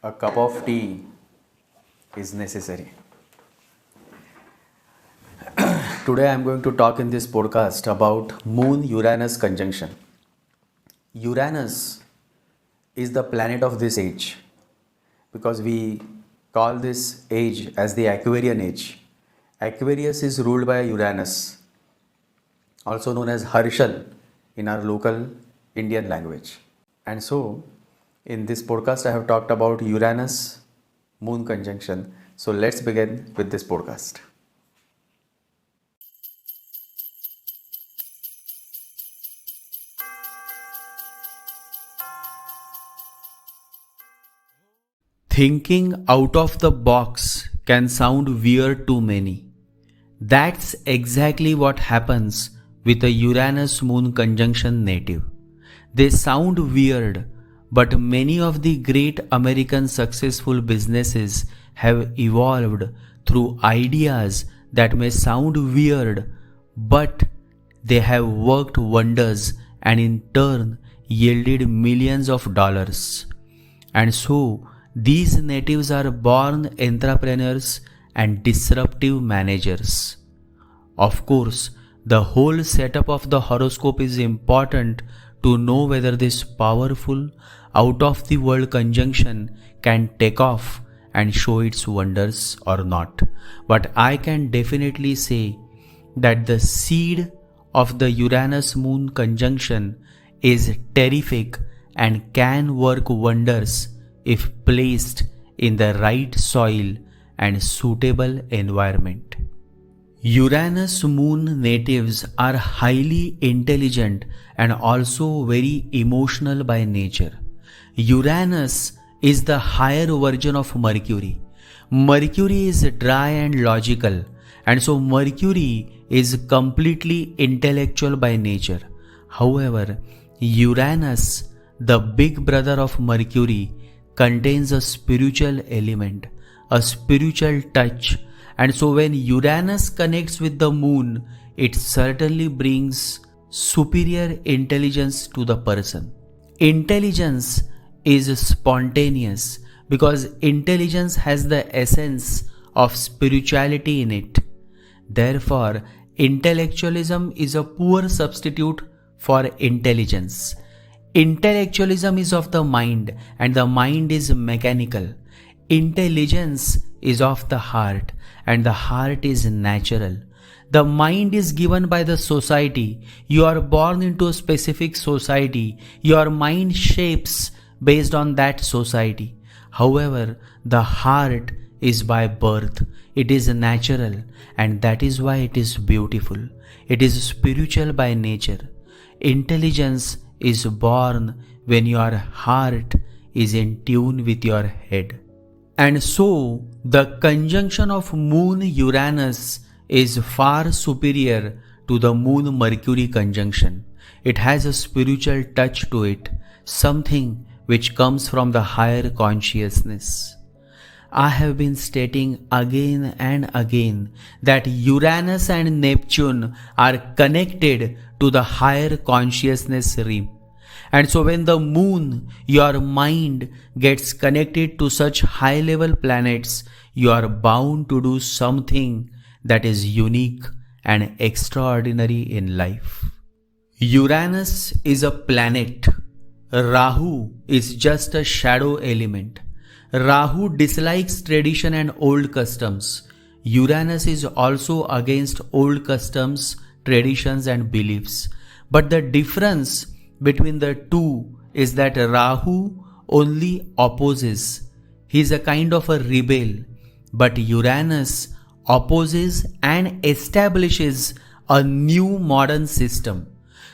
a cup of tea is necessary. Today I am going to talk in this podcast about Moon Uranus Conjunction. Uranus is the planet of this age because we call this age as the Aquarian age. Aquarius is ruled by Uranus, also known as Harshal in our local Indian language. And so, in this podcast, I have talked about Uranus Moon Conjunction. So, let's begin with this podcast. Thinking out of the box can sound weird to many. That's exactly what happens with a Uranus-Moon conjunction native. They sound weird, but many of the great American successful businesses have evolved through ideas that may sound weird, but they have worked wonders and in turn yielded millions of dollars. And so, these natives are born entrepreneurs and disruptive managers. Of course, the whole setup of the horoscope is important to know whether this powerful, out-of-the-world conjunction can take off and show its wonders or not. But I can definitely say that the seed of the Uranus-Moon conjunction is terrific and can work wonders if placed in the right soil and suitable environment. Uranus-Moon natives are highly intelligent and also very emotional by nature. Uranus is the higher version of Mercury. Mercury is dry and logical, and so Mercury is completely intellectual by nature. However, Uranus, the big brother of Mercury, contains a spiritual element, a spiritual touch, and so when Uranus connects with the moon, it certainly brings superior intelligence to the person. Intelligence is spontaneous because intelligence has the essence of spirituality in it. Therefore, intellectualism is a poor substitute for intelligence. Intellectualism is of the mind and the mind is mechanical. Intelligence is of the heart and the heart is natural. The mind is given by the society. You are born into a specific society. Your mind shapes based on that society. However, the heart is by birth. It is natural and that is why it is beautiful. It is spiritual by nature. Intelligence is born when your heart is in tune with your head. And so, the conjunction of Moon Uranus is far superior to the Moon Mercury conjunction. It has a spiritual touch to it, something which comes from the higher consciousness. I have been stating again and again that Uranus and Neptune are connected to the higher consciousness realm. And so when the moon, your mind, gets connected to such high-level planets, you are bound to do something that is unique and extraordinary in life. Uranus is a planet. Rahu is just a shadow element. Rahu dislikes tradition and old customs. Uranus is also against old customs, traditions and beliefs. But the difference between the two is that Rahu only opposes. He is a kind of a rebel. But Uranus opposes and establishes a new modern system.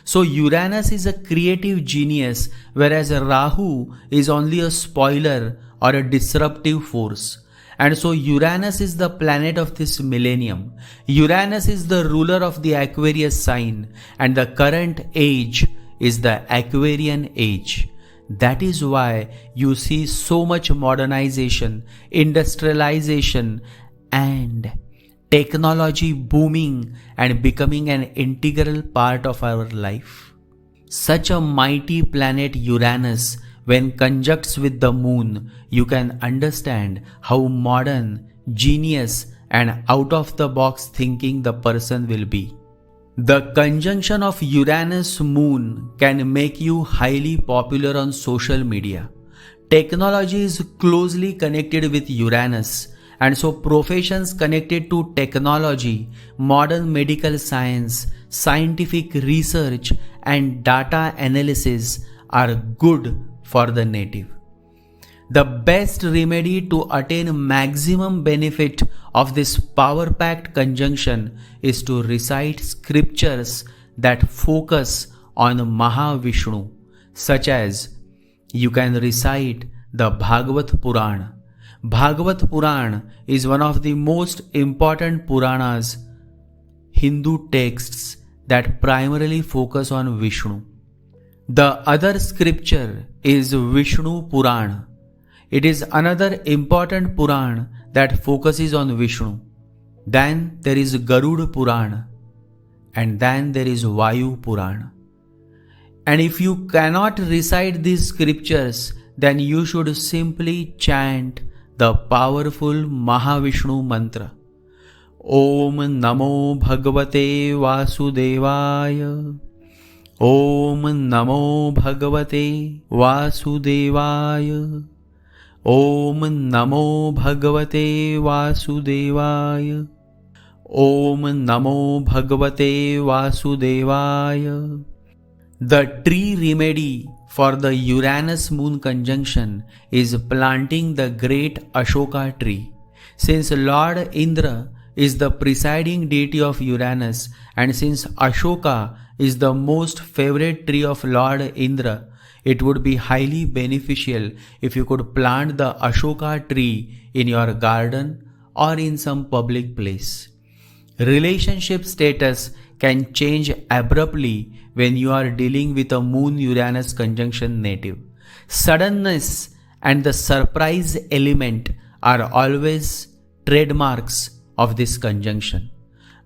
So Uranus is a creative genius, whereas Rahu is only a spoiler or a disruptive force. And so Uranus is the planet of this millennium. Uranus is the ruler of the Aquarius sign, and the current age is the Aquarian age. That is why you see so much modernization, industrialization, and technology booming and becoming an integral part of our life. Such a mighty planet Uranus when conjuncts with the moon, you can understand how modern, genius, and out of the box thinking the person will be. The conjunction of Uranus-Moon can make you highly popular on social media. Technology is closely connected with Uranus, and so professions connected to technology, modern medical science, scientific research, and data analysis are good for the native. The best remedy to attain maximum benefit of this power-packed conjunction is to recite scriptures that focus on Mahavishnu, such as you can recite the Bhagavad Puran. Bhagavad Puran is one of the most important Puranas, Hindu texts that primarily focus on Vishnu. The other scripture is Vishnu Puran. It is another important Puran that focuses on Vishnu. Then there is Garuda Puran, and then there is Vayu Puran. And if you cannot recite these scriptures, then you should simply chant the powerful Mahavishnu mantra. Om Namo Bhagavate Vasudevaya. Om Namo Bhagavate Vasudevaya. Om Namo Bhagavate Vasudevaya. Om Namo Bhagavate Vasudevaya. The tree remedy for the Uranus-Moon conjunction is planting the great Ashoka tree. Since Lord Indra is the presiding deity of Uranus, and since Ashoka is the most favorite tree of Lord Indra, it would be highly beneficial if you could plant the Ashoka tree in your garden or in some public place. Relationship status can change abruptly when you are dealing with a Moon-Uranus conjunction native. Suddenness and the surprise element are always trademarks of this conjunction.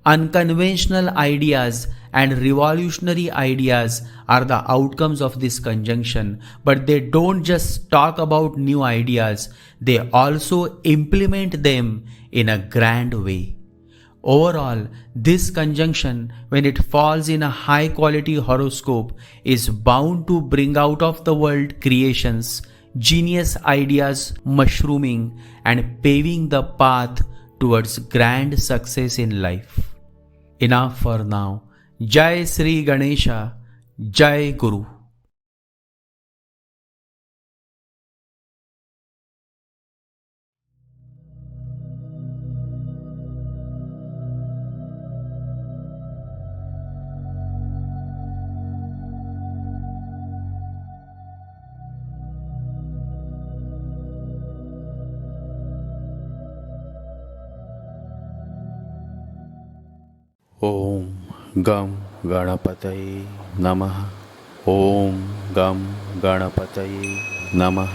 Unconventional ideas and revolutionary ideas are the outcomes of this conjunction, but they don't just talk about new ideas, they also implement them in a grand way. Overall, this conjunction, when it falls in a high quality horoscope, is bound to bring out of the world creations, genius ideas mushrooming and paving the path towards grand success in life. Enough for now. Jai Sri Ganesha, Jai Guru. ॐ गं गणपतये नमः। ॐ गं गणपतये नमः।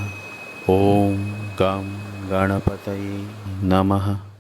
ॐ गं गणपतये नमः।